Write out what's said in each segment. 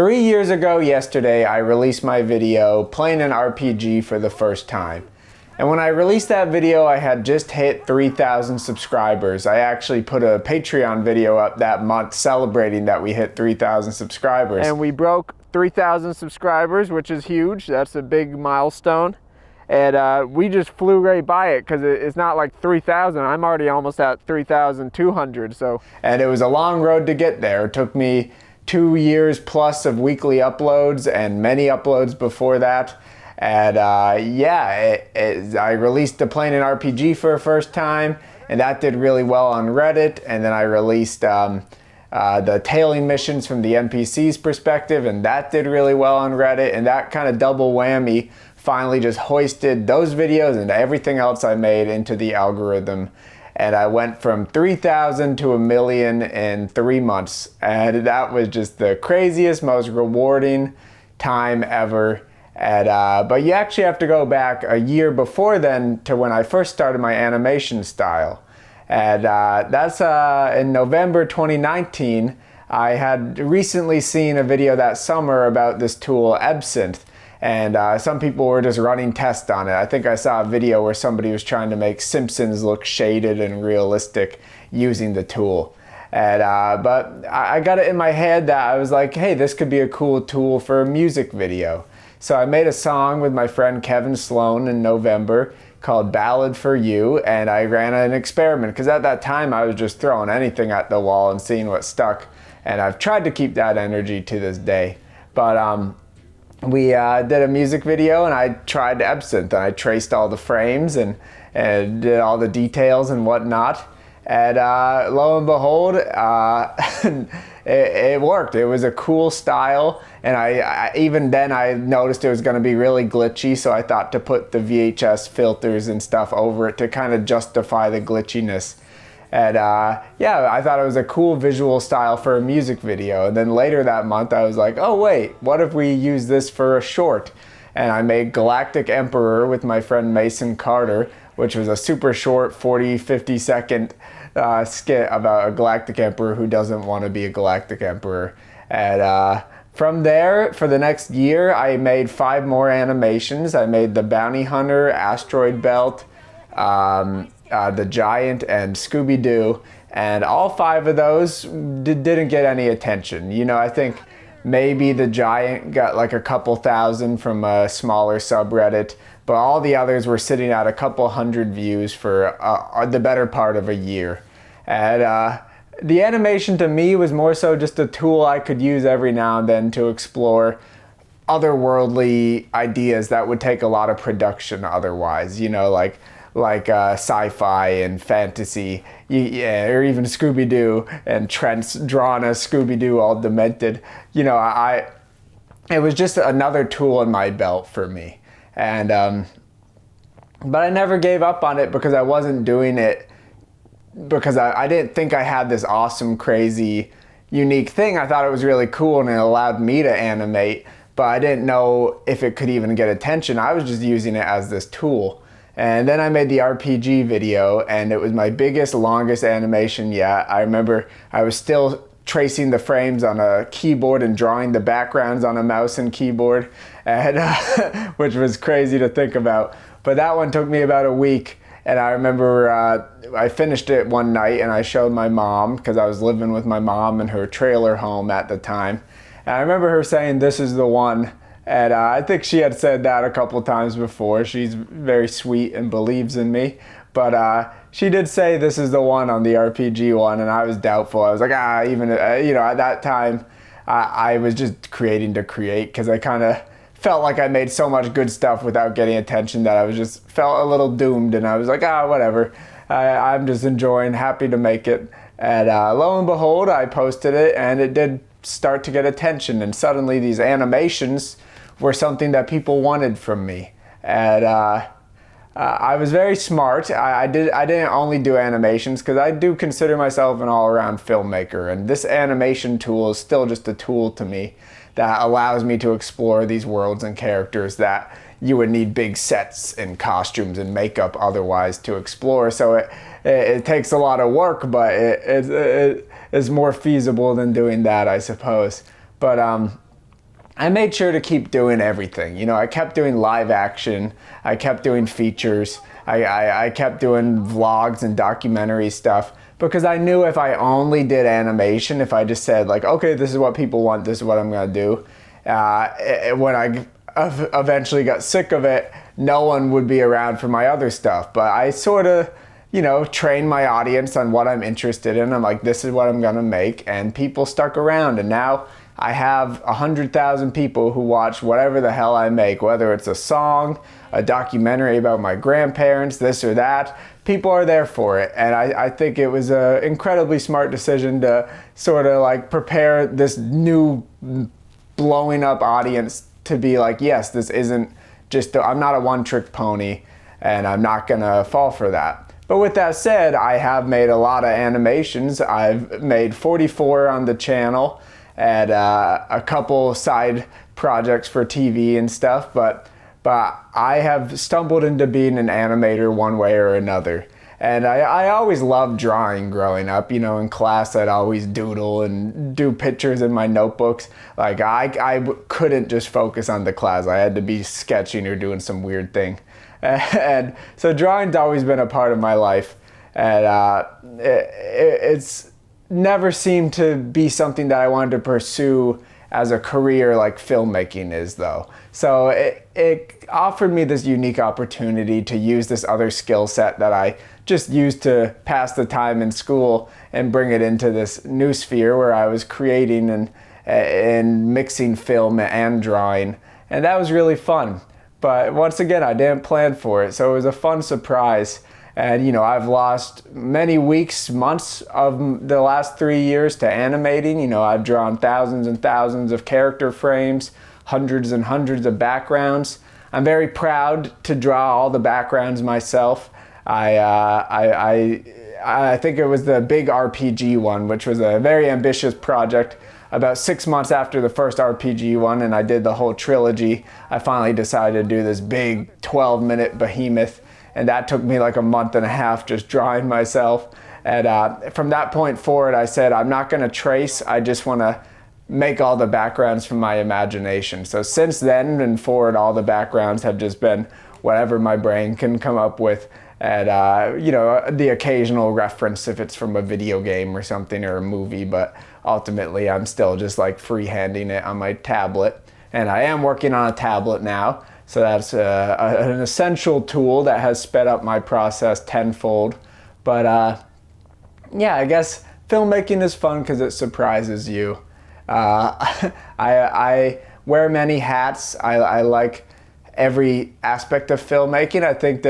3 years ago yesterday, I released my video playing an RPG for the first time. And when I released that video, I had just hit 3,000 subscribers. I actually put a Patreon video up that month celebrating that we hit 3,000 subscribers. And we broke 3,000 subscribers, which is huge. That's a big milestone. And we just flew right by it because it's not like 3,000. I'm already almost at 3,200. And it was a long road to get there. It took me 2 years plus of weekly uploads and many uploads before that. And I released the Playing an RPG for the first time, and that did really well on Reddit. And then I released the tailing missions from the NPC's perspective, and that did really well on Reddit. And that kind of double whammy finally just hoisted those videos and everything else I made into the algorithm. And I went from 3,000 to 1 million in 3 months. And that was just the craziest, most rewarding time ever. And, but you actually have to go back a year before then to when I first started my animation style. And that's in November 2019. I had recently seen a video that summer about this tool, Absinthe. And some people were just running tests on it. I think I saw a video where somebody was trying to make Simpsons look shaded and realistic using the tool. And, but I got it in my head that I was like, hey, this could be a cool tool for a music video. So I made a song with my friend Kevin Sloan in November called Ballad for You, and I ran an experiment because at that time I was just throwing anything at the wall and seeing what stuck. And I've tried to keep that energy to this day. But we did a music video, and I tried Absinthe, and I traced all the frames and did all the details and whatnot. And lo and behold, it worked. It was a cool style, and I even then I noticed it was going to be really glitchy, so I thought to put the VHS filters and stuff over it to kind of justify the glitchiness. And yeah, I thought it was a cool visual style for a music video. And then later that month I was like, oh wait, what if we use this for a short? And I made Galactic Emperor with my friend Mason Carter, which was a super short 40-50 second skit about a Galactic Emperor who doesn't want to be a Galactic Emperor. And from there, for the next year, I made 5 more animations. I made the Bounty Hunter, Asteroid Belt, the Giant, and Scooby-Doo, and all 5 of those didn't get any attention. You know, I think maybe the Giant got like a couple thousand from a smaller subreddit, but all the others were sitting at a couple hundred views for the better part of a year. And the animation to me was more so just a tool I could use every now and then to explore otherworldly ideas that would take a lot of production otherwise, you know, like sci-fi and fantasy, or even Scooby-Doo, and Trent's drawn as Scooby-Doo all demented. You know, it was just another tool in my belt for me. And but I never gave up on it because I wasn't doing it because I didn't think I had this awesome, crazy, unique thing. I thought it was really cool and it allowed me to animate, but I didn't know if it could even get attention. I was just using it as this tool. And then I made the RPG video, and it was my biggest, longest animation yet. I remember I was still tracing the frames on a keyboard and drawing the backgrounds on a mouse and keyboard, and which was crazy to think about. But that one took me about a week, and I remember I finished it one night and I showed my mom, because I was living with my mom in her trailer home at the time. And I remember her saying, "This is the one." And I think she had said that a couple times before. She's very sweet and believes in me. But she did say this is the one on the RPG one, and I was doubtful. I was like, even, you know, at that time, I was just creating to create, because I kind of felt like I made so much good stuff without getting attention that I was just felt a little doomed, and I was like, whatever. I'm just enjoying, happy to make it. And lo and behold, I posted it, and it did start to get attention, and suddenly these animations were something that people wanted from me. And I was very smart. I didn't only do animations, because I do consider myself an all-around filmmaker, and this animation tool is still just a tool to me that allows me to explore these worlds and characters that you would need big sets and costumes and makeup otherwise to explore. So it takes a lot of work, but it is more feasible than doing that, I suppose. But I made sure to keep doing everything. You know, I kept doing live action, I kept doing features, I kept doing vlogs and documentary stuff, because I knew if I only did animation, if I just said like, okay, this is what people want, this is what I'm gonna do, when I eventually got sick of it, no one would be around for my other stuff. But I sort of, you know, train my audience on what I'm interested in. I'm like, this is what I'm gonna make, and people stuck around, and now I have 100,000 people who watch whatever the hell I make, whether it's a song, a documentary about my grandparents, this or that. People are there for it, and I think it was an incredibly smart decision to sort of like prepare this new blowing up audience to be like, yes, this isn't just, I'm not a one-trick pony, and I'm not gonna fall for that. But with that said, I have made a lot of animations. I've made 44 on the channel, and a couple side projects for TV and stuff, but I have stumbled into being an animator one way or another. And I always loved drawing growing up. You know, in class I'd always doodle and do pictures in my notebooks. Like I couldn't just focus on the class. I had to be sketching or doing some weird thing. And so drawing's always been a part of my life. And it's never seemed to be something that I wanted to pursue as a career like filmmaking is, though. So it offered me this unique opportunity to use this other skill set that I just used to pass the time in school and bring it into this new sphere where I was creating and mixing film and drawing. And that was really fun. But once again, I didn't plan for it, so it was a fun surprise. And you know, I've lost many weeks, months of the last 3 years to animating. You know, I've drawn thousands and thousands of character frames, hundreds and hundreds of backgrounds. I'm very proud to draw all the backgrounds myself. I think it was the big RPG one, which was a very ambitious project. About 6 months after the first RPG one, and I did the whole trilogy, I finally decided to do this big 12-minute behemoth. And that took me like a month and a half just drawing myself. And from that point forward, I said, I'm not gonna trace, I just wanna make all the backgrounds from my imagination. So since then and forward, all the backgrounds have just been whatever my brain can come up with. And you know, the occasional reference if it's from a video game or something or a movie, but ultimately I'm still just like freehanding it on my tablet. And I am working on a tablet now. So that's an essential tool that has sped up my process tenfold. But yeah, I guess filmmaking is fun because it surprises you. I wear many hats. I like every aspect of filmmaking. I think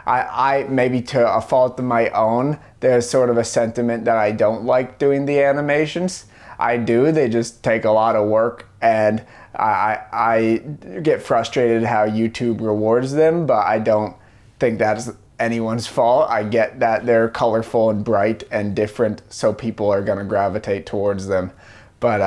I maybe to a fault of my own, there's sort of a sentiment that I don't like doing the animations. I do, they just take a lot of work, and I get frustrated how YouTube rewards them, but I don't think that's anyone's fault. I get that they're colorful and bright and different, so people are gonna gravitate towards them. But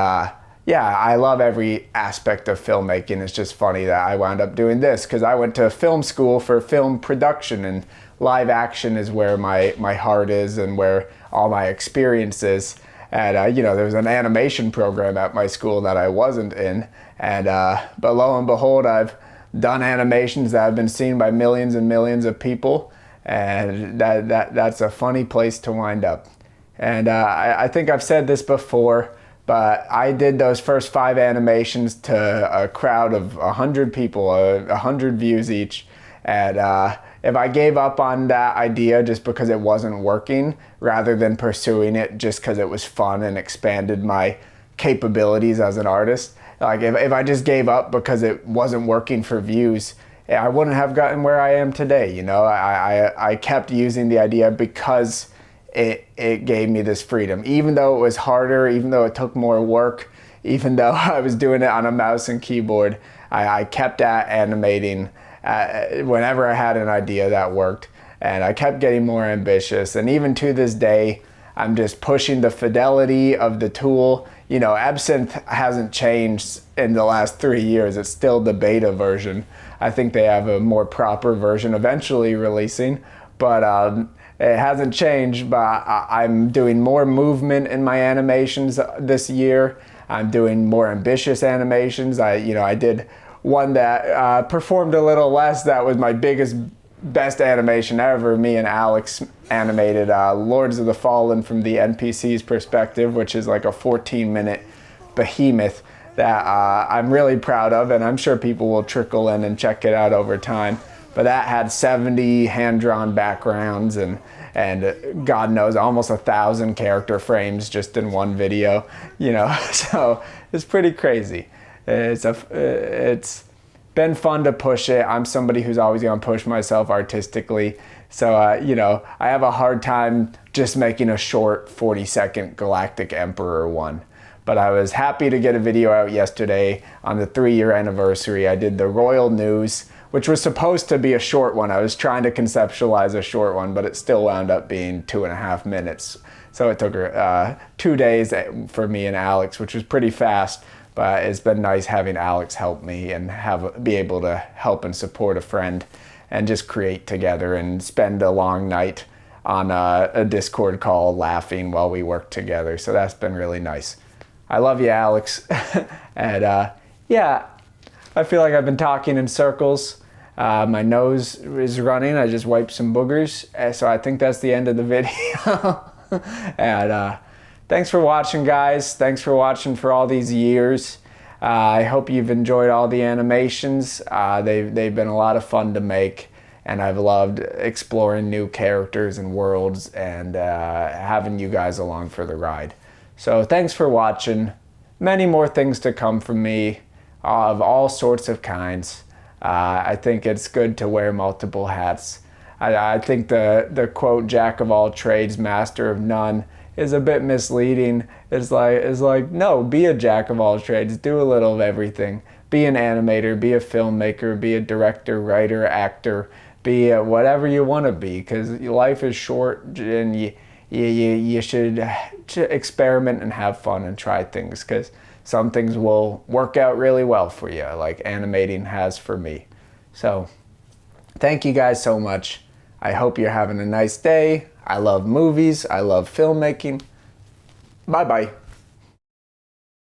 yeah, I love every aspect of filmmaking. It's just funny that I wound up doing this because I went to film school for film production, and live action is where my heart is and where all my experience is. And you know, there was an animation program at my school that I wasn't in, and but lo and behold, I've done animations that have been seen by millions and millions of people, and that's a funny place to wind up. And I think I've said this before, but I did those first 5 animations to a crowd of 100 people, 100 views each, and if I gave up on that idea just because it wasn't working, rather than pursuing it just because it was fun and expanded my capabilities as an artist, like if I just gave up because it wasn't working for views, I wouldn't have gotten where I am today. You know, I kept using the idea because it gave me this freedom, even though it was harder, even though it took more work, even though I was doing it on a mouse and keyboard. I kept at animating whenever I had an idea that worked, and I kept getting more ambitious. And even to this day, I'm just pushing the fidelity of the tool. You know, Absinthe hasn't changed in the last 3 years. It's still the beta version. I think they have a more proper version eventually releasing, but it hasn't changed. But I'm doing more movement in my animations this year. I'm doing more ambitious animations. I did one that performed a little less. That was my best animation ever. Me and Alex animated Lords of the Fallen from the NPC's perspective, which is like a 14-minute behemoth that I'm really proud of, and I'm sure people will trickle in and check it out over time. But that had 70 hand-drawn backgrounds and God knows almost 1,000 character frames just in one video, so it's pretty crazy. It's been fun to push it. I'm somebody who's always going to push myself artistically, so I have a hard time just making a short 40-second Galactic Emperor one. But I was happy to get a video out yesterday on the 3-year anniversary. I did the Royal News, which was supposed to be a short one. I was trying to conceptualize a short one, but it still wound up being 2.5 minutes. So it took 2 days for me and Alex, which was pretty fast. But it's been nice having Alex help me and be able to help and support a friend and just create together and spend a long night on a Discord call laughing while we work together. So that's been really nice. I love you, Alex. And yeah, I feel like I've been talking in circles. My nose is running. I just wiped some boogers. So I think that's the end of the video. And thanks for watching, guys. Thanks for watching for all these years. I hope you've enjoyed all the animations. They've been a lot of fun to make. And I've loved exploring new characters and worlds and having you guys along for the ride. So thanks for watching. Many more things to come from me of all sorts of kinds. I think it's good to wear multiple hats. I think the quote, "Jack of all trades, master of none," is a bit misleading. It's like, no, be a jack of all trades. Do a little of everything. Be an animator, be a filmmaker, be a director, writer, actor, be whatever you want to be, because life is short and you should experiment and have fun and try things, because some things will work out really well for you, like animating has for me. So thank you guys so much. I hope you're having a nice day. I love movies. I love filmmaking. Bye-bye.